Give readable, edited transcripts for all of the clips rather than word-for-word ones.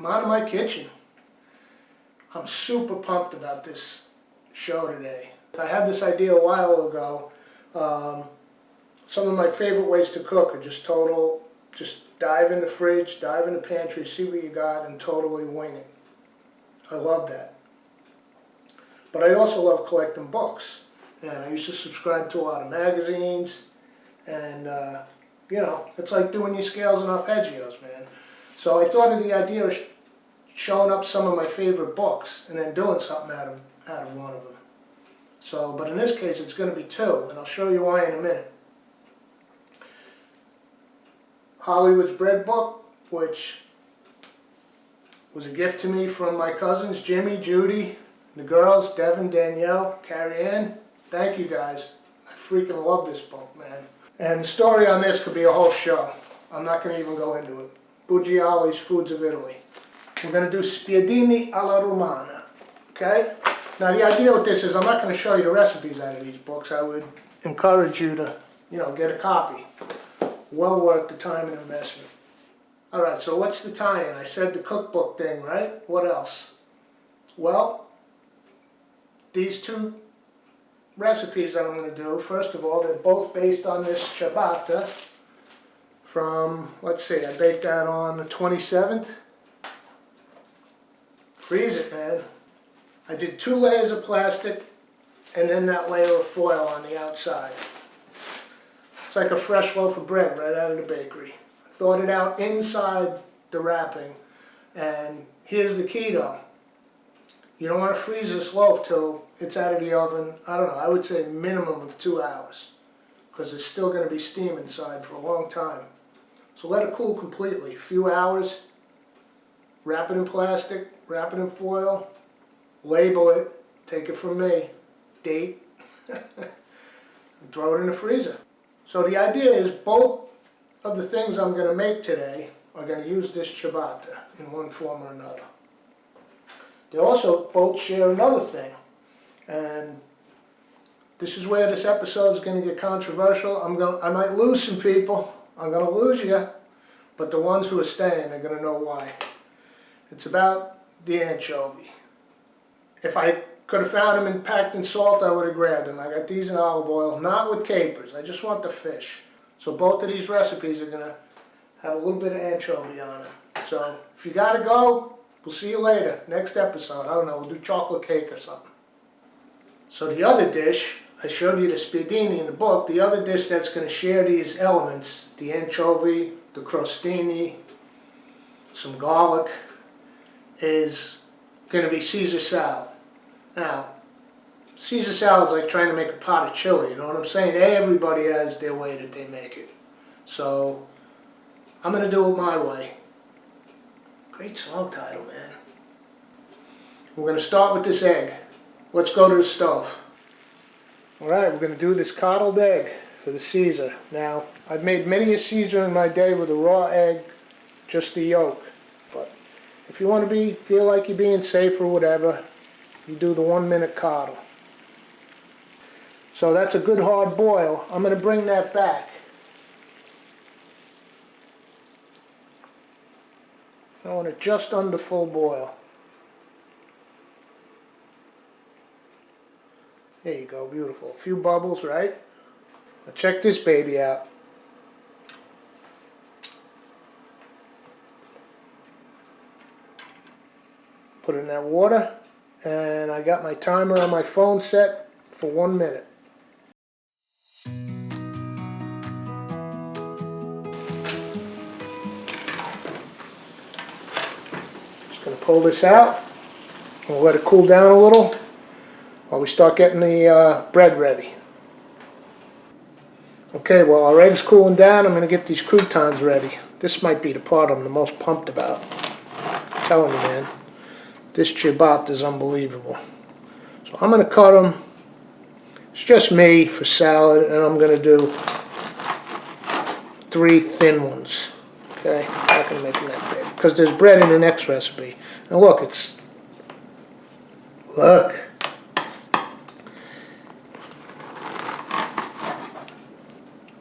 I'm out of my kitchen. I'm super pumped about this show today. I had this idea a while ago. Some of my favorite ways to cook are just dive in the fridge, dive in the pantry, see what you got, and totally wing it. I love that. But I also love collecting books. And I used to subscribe to a lot of magazines. And, you know, it's like doing your scales and arpeggios, man. So I thought of the idea of showing up some of my favorite books and then doing something out of one of them. So, but in this case, it's going to be two, and I'll show you why in a minute. Hollywood's Bread book, which was a gift to me from my cousins, Jimmy, Judy, the girls, Devin, Danielle, Carrie Ann. Thank you guys. I freaking love this book, man. And the story on this could be a whole show. I'm not going to even go into it. Bugiali's Foods of Italy. We're going to do spiedini alla romana, okay? Now the idea with this is I'm not going to show you the recipes out of these books. I would encourage you to, you know, get a copy. Well worth the time and investment. Alright, so what's the tie-in? I said the cookbook thing, right? What else? Well, these two recipes that I'm going to do, first of all, they're both based on this ciabatta from, let's see, I baked that on the 27th. Freeze it, man. I did 2 layers of plastic and then that layer of foil on the outside. It's like a fresh loaf of bread right out of the bakery. I thawed it out inside the wrapping, and here's the key though. You don't want to freeze this loaf till it's out of the oven, I don't know, I would say minimum of 2 hours, because there's still going to be steam inside for a long time. So let it cool completely, a few hours, wrap it in plastic, wrap it in foil, label it, take it from me, date, and throw it in the freezer. So the idea is both of the things I'm going to make today are going to use this ciabatta in one form or another. They also both share another thing, and this is where this episode is going to get controversial. I might lose some people. I'm going to lose you, but the ones who are staying are going to know why. It's about the anchovy. If I could have found them packed in salt, I would have grabbed them. I got these in olive oil, not with capers. I just want the fish. So both of these recipes are going to have a little bit of anchovy on them. So if you got to go, we'll see you later. Next episode, I don't know, we'll do chocolate cake or something. So the other dish, I showed you the spiedini in the book, the other dish that's going to share these elements, the anchovy, the crostini, some garlic, is going to be Caesar salad. Now, Caesar salad is like trying to make a pot of chili, you know what I'm saying? Everybody has their way that they make it. So, I'm going to do it my way. Great song title, man. We're going to start with this egg. Let's go to the stove. Alright, we're going to do this coddled egg for the Caesar. Now, I've made many a Caesar in my day with a raw egg, just the yolk. But if you want to feel like you're being safe or whatever, you do the 1-minute coddle. So that's a good hard boil. I'm going to bring that back. I want it just under full boil. There you go, beautiful. A few bubbles, right? Now check this baby out. Put it in that water, and I got my timer on my phone set for 1 minute. Just going to pull this out. We'll let it cool down a little while we start getting the bread ready. Okay, while our egg's cooling down, I'm going to get these croutons ready. This might be the part I'm the most pumped about. I'm telling you, man. This ciabatta is unbelievable. So I'm going to cut them. It's just me for salad, and I'm going to do 3 thin ones. Okay, I'm not going to make them that big because there's bread in the next recipe. And look, look.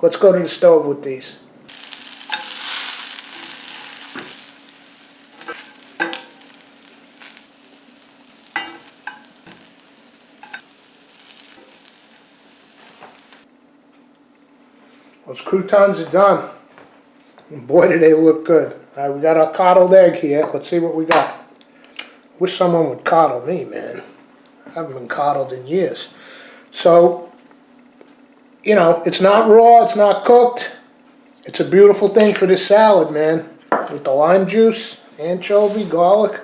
Let's go to the stove with these. Those croutons are done. And boy, do they look good. All right, we got our coddled egg here. Let's see what we got. Wish someone would coddle me, man. I haven't been coddled in years. So, you know, it's not raw, it's not cooked. It's a beautiful thing for this salad, man. With the lime juice, anchovy, garlic.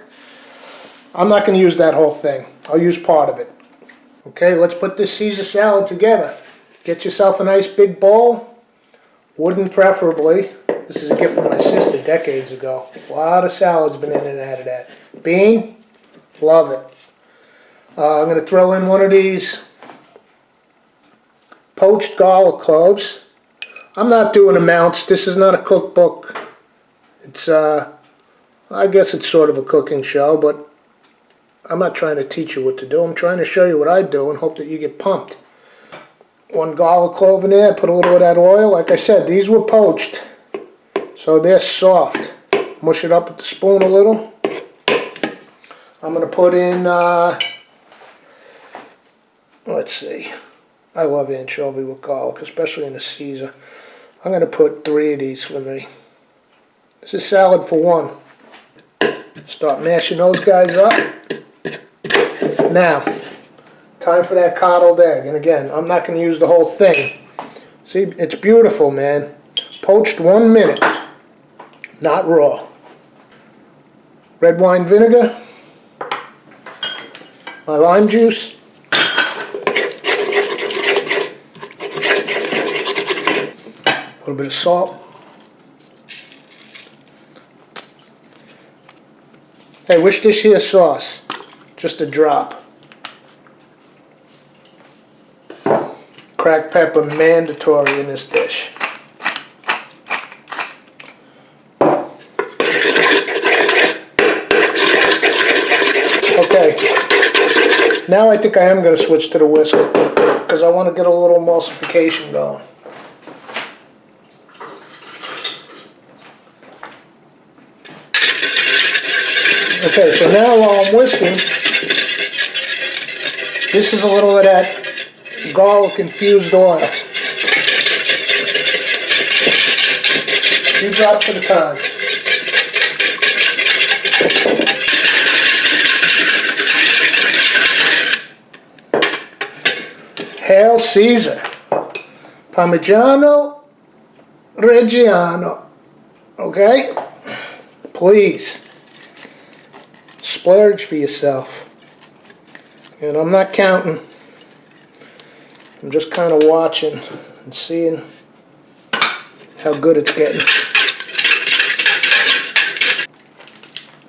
I'm not going to use that whole thing. I'll use part of it. Okay, let's put this Caesar salad together. Get yourself a nice big bowl. Wooden preferably. This is a gift from my sister decades ago. A lot of salads been in and out of that. Bean, love it. I'm going to throw in one of these poached garlic cloves. I'm not doing amounts. This is not a cookbook. It's, I guess it's sort of a cooking show, but I'm not trying to teach you what to do. I'm trying to show you what I do and hope that you get pumped. One garlic clove in there, put a little of that oil. Like I said, these were poached, so they're soft. Mush it up with the spoon a little. I'm going to put in, let's see. I love anchovy with garlic, especially in a Caesar. I'm going to put 3 of these for me. This is salad for one. Start mashing those guys up. Now, time for that coddled egg. And again, I'm not going to use the whole thing. See, it's beautiful, man. Poached 1 minute. Not raw. Red wine vinegar. My lime juice. A little bit of salt. Hey, wish this here sauce. Just a drop. Cracked pepper mandatory in this dish. Okay, now I think I am going to switch to the whisker because I want to get a little emulsification going. Okay, so now while I'm whisking, this is a little of that garlic infused oil. 2 drops at a time. Hail Caesar. Parmigiano Reggiano. Okay? Please. Splurge for yourself. And I'm not counting. I'm just kind of watching and seeing how good it's getting.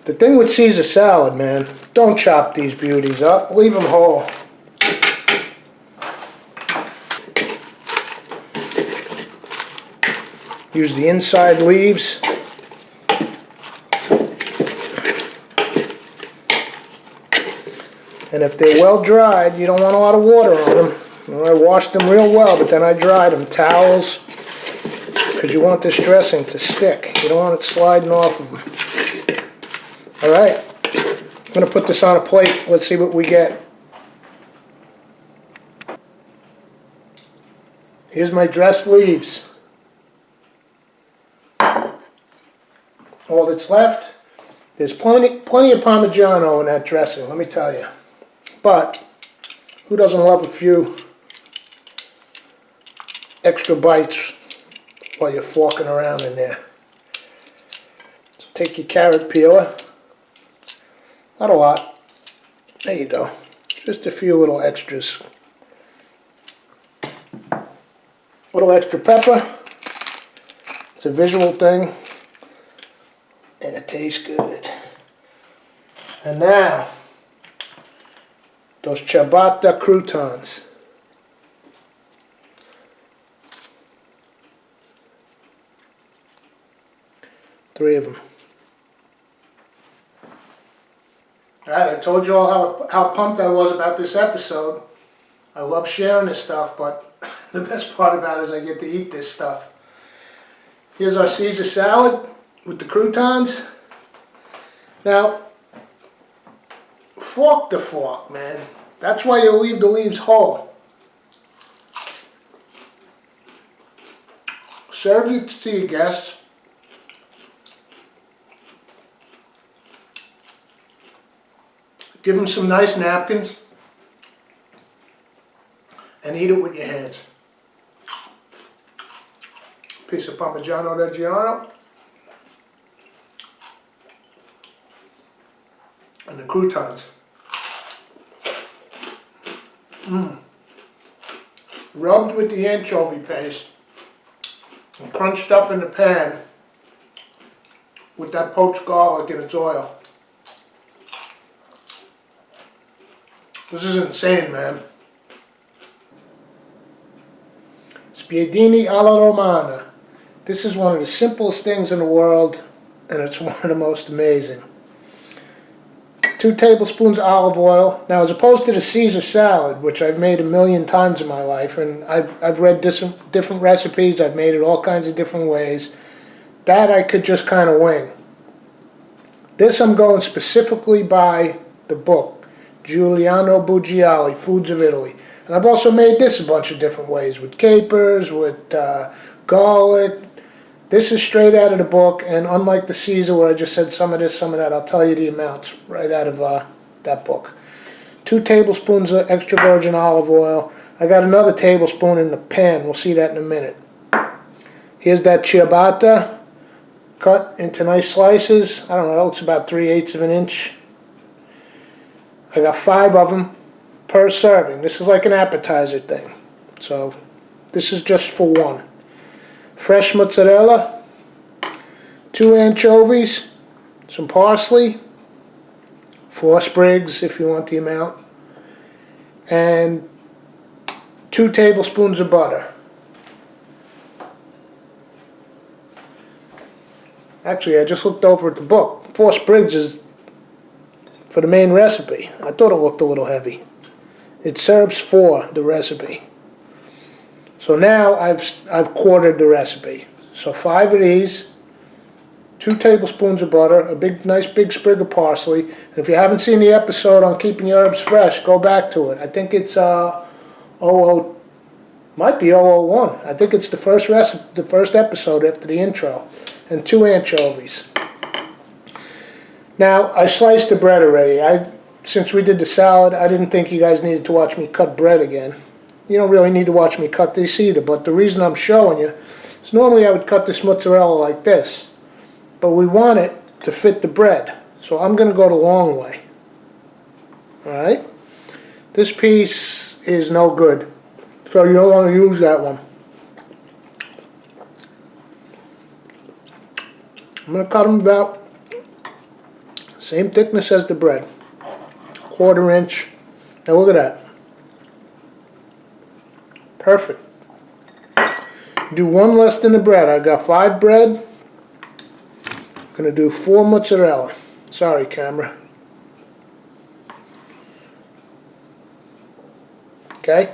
The thing with Caesar salad, man, don't chop these beauties up. Leave them whole. Use the inside leaves. And if they're well dried, you don't want a lot of water on them. I washed them real well, but then I dried them. Towels, because you want this dressing to stick. You don't want it sliding off of them. Alright, I'm going to put this on a plate. Let's see what we get. Here's my dressed leaves. All that's left, there's plenty of Parmigiano in that dressing, let me tell you. But, who doesn't love a few extra bites while you're forking around in there? So take your carrot peeler. Not a lot. There you go. Just a few little extras. Little extra pepper. It's a visual thing. And it tastes good. And now, those ciabatta croutons. Three of them. Alright, I told you all how pumped I was about this episode. I love sharing this stuff, but the best part about it is I get to eat this stuff. Here's our Caesar salad with the croutons. Now, fork to fork, man. That's why you leave the leaves whole. serve it to your guests. Give them some nice napkins and eat it with your hands. Piece of Parmigiano Reggiano and the croutons. Rubbed with the anchovy paste and crunched up in the pan with that poached garlic and its oil. This is insane, man. Spiedini alla Romana. This is one of the simplest things in the world, and it's one of the most amazing. 2 tablespoons olive oil. Now, as opposed to the Caesar salad, which I've made a million times in my life, and I've read different recipes, I've made it all kinds of different ways, that I could just kind of wing. This I'm going specifically by the book, Giuliano Bugiali, Foods of Italy. And I've also made this a bunch of different ways, with capers, with garlic. This is straight out of the book, and unlike the Caesar where I just said some of this, some of that, I'll tell you the amounts right out of that book. 2 tablespoons of extra virgin olive oil. I got another tablespoon in the pan. We'll see that in a minute. Here's that ciabatta cut into nice slices. I don't know, it looks about 3/8 of an inch. I got 5 of them per serving. This is like an appetizer thing. So this is just for one. Fresh mozzarella, 2 anchovies, some parsley, 4 sprigs if you want the amount, and 2 tablespoons of butter. Actually, I just looked over at the book. 4 sprigs is for the main recipe. I thought it looked a little heavy. It serves for the recipe. So now I've quartered the recipe. So 5 of these, 2 tablespoons of butter, a nice big sprig of parsley. And if you haven't seen the episode on keeping your herbs fresh, go back to it. I think it's might be 001. I think it's the first episode after the intro. And 2 anchovies. Now I sliced the bread already. Since we did the salad, I didn't think you guys needed to watch me cut bread again. You don't really need to watch me cut this either, but the reason I'm showing you is normally I would cut this mozzarella like this, but we want it to fit the bread, so I'm going to go the long way. Alright? This piece is no good, so you don't want to use that one. I'm going to cut them about same thickness as the bread, 1/4 inch. Now look at that. Perfect. Do 1 less than the bread. I got 5 bread. I'm going to do 4 mozzarella. Sorry, camera. Okay.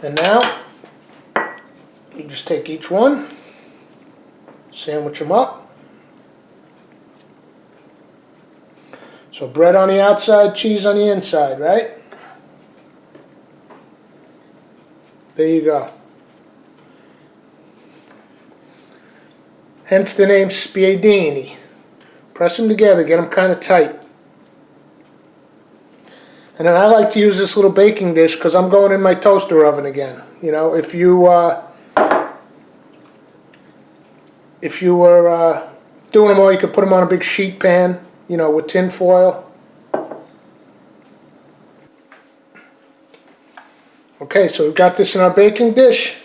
And now, you just take each one, sandwich them up. So bread on the outside, cheese on the inside, right? There you go. Hence the name Spiedini. Press them together, get them kind of tight. And then I like to use this little baking dish because I'm going in my toaster oven again. You know, if you were doing them all, you could put them on a big sheet pan, you know, with tin foil. Okay, so we've got this in our baking dish.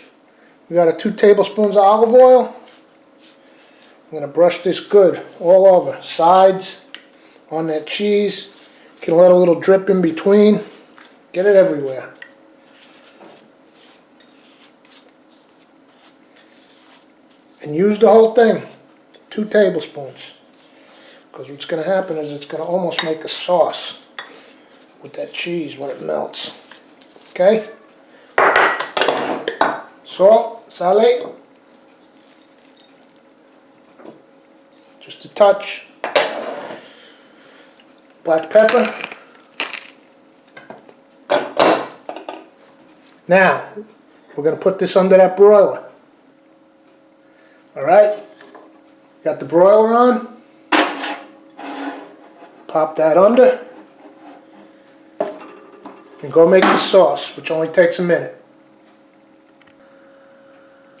We got 2 tablespoons of olive oil. I'm going to brush this good all over, sides, on that cheese. You can let a little drip in between. Get it everywhere. And use the whole thing, 2 tablespoons. Because what's going to happen is it's going to almost make a sauce with that cheese when it melts. Okay? Salt, sale. Just a touch. Black pepper. Now, we're going to put this under that broiler. Alright, got the broiler on. Pop that under. And go make the sauce, which only takes a minute.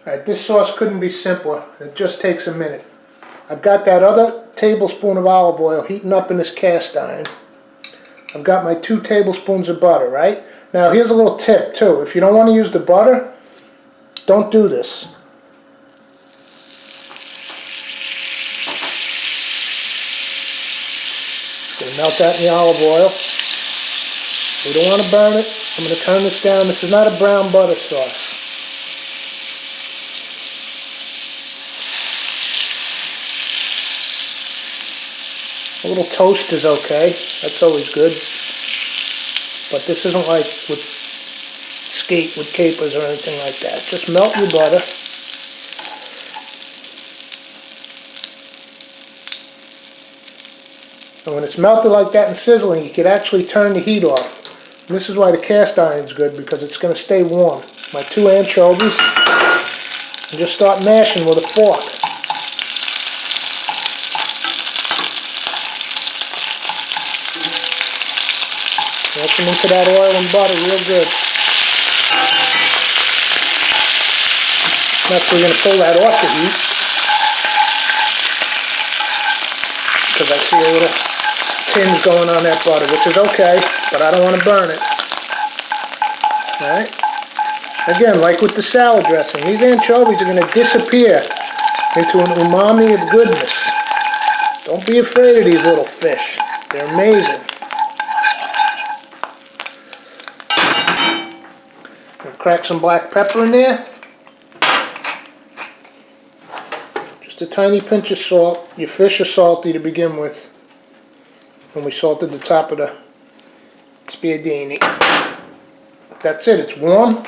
Alright, this sauce couldn't be simpler. It just takes a minute. I've got that other tablespoon of olive oil heating up in this cast iron. I've got my 2 tablespoons of butter, right? Now here's a little tip too. If you don't want to use the butter, don't do this. Gonna melt that in the olive oil. We don't want to burn it. I'm going to turn this down. This is not a brown butter sauce. A little toast is okay. That's always good. But this isn't like with skate with capers or anything like that. Just melt your butter. And when it's melted like that and sizzling, you can actually turn the heat off. And this is why the cast iron is good, because it's going to stay warm. My 2 anchovies. And just start mashing with a fork. Mash them into that oil and butter real good. I'm actually going to pull that off the heat, because I see a little tinge going on that butter, which is okay, but I don't want to burn it. Alright? Again, like with the salad dressing, these anchovies are going to disappear into an umami of goodness. Don't be afraid of these little fish. They're amazing. Crack some black pepper in there. Just a tiny pinch of salt. Your fish are salty to begin with. When we salted the top of the spiedini. That's it, it's warm.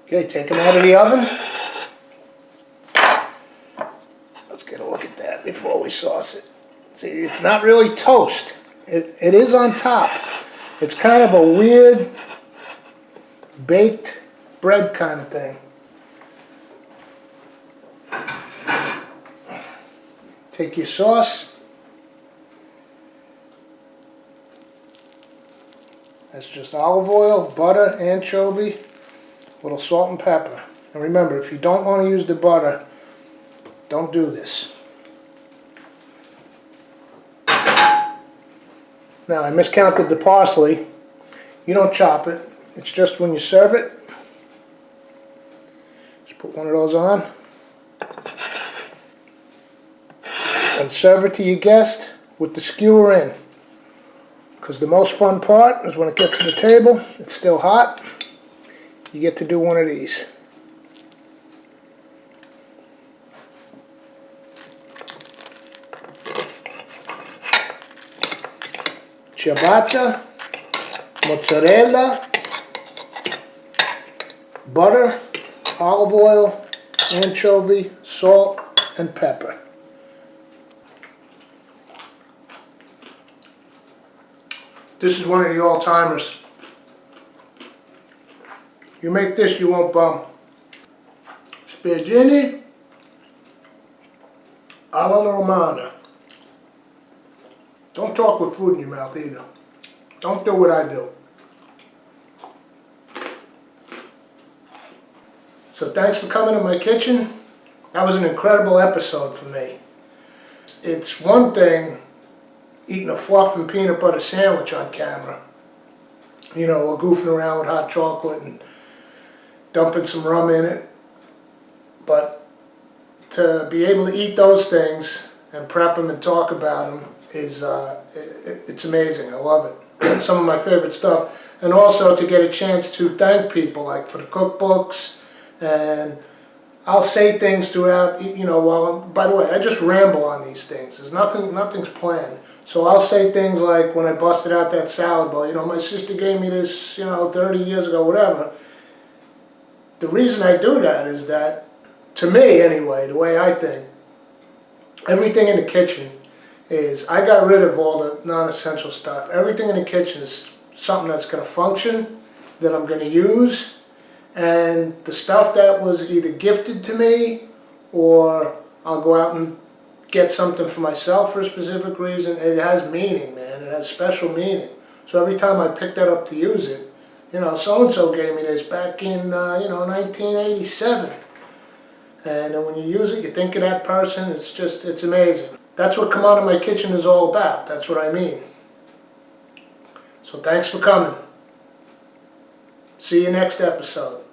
Okay, take them out of the oven. Let's get a look at that before we sauce it. See, it's not really toast. It is on top. It's kind of a weird baked bread kind of thing. Take your sauce. That's just olive oil, butter, anchovy, a little salt and pepper. And remember, if you don't want to use the butter, don't do this. Now, I miscounted the parsley. You don't chop it. It's just when you serve it. Just put one of those on. And serve it to your guest with the skewer in. Because the most fun part is when it gets to the table, it's still hot. You get to do one of these. Ciabatta, mozzarella, butter, olive oil, anchovy, salt, and pepper. This is one of the all-timers. You make this, you won't bum. Spiedini alla romana. Don't talk with food in your mouth either. Don't do what I do. So thanks for coming to my kitchen. That was an incredible episode for me. It's one thing eating a fluff and peanut butter sandwich on camera. You know, or goofing around with hot chocolate and dumping some rum in it. But to be able to eat those things and prep them and talk about them is it's amazing. I love it. Some of my favorite stuff. And also to get a chance to thank people, like for the cookbooks, and I'll say things throughout, you know, while I'm, by the way, I just ramble on these things. There's nothing's planned. So I'll say things like when I busted out that salad bowl, you know, my sister gave me this, you know, 30 years ago, whatever. The reason I do that is that, to me anyway, the way I think, everything in the kitchen is, I got rid of all the non-essential stuff. Everything in the kitchen is something that's going to function, that I'm going to use, And the stuff that was either gifted to me, or I'll go out and get something for myself for a specific reason, it has meaning, man. It has special meaning. So every time I pick that up to use it, you know, so-and-so gave me this back in, 1987. And then when you use it, you think of that person. It's amazing. That's what Come Out of My Kitchen is all about. That's what I mean. So thanks for coming. See you next episode.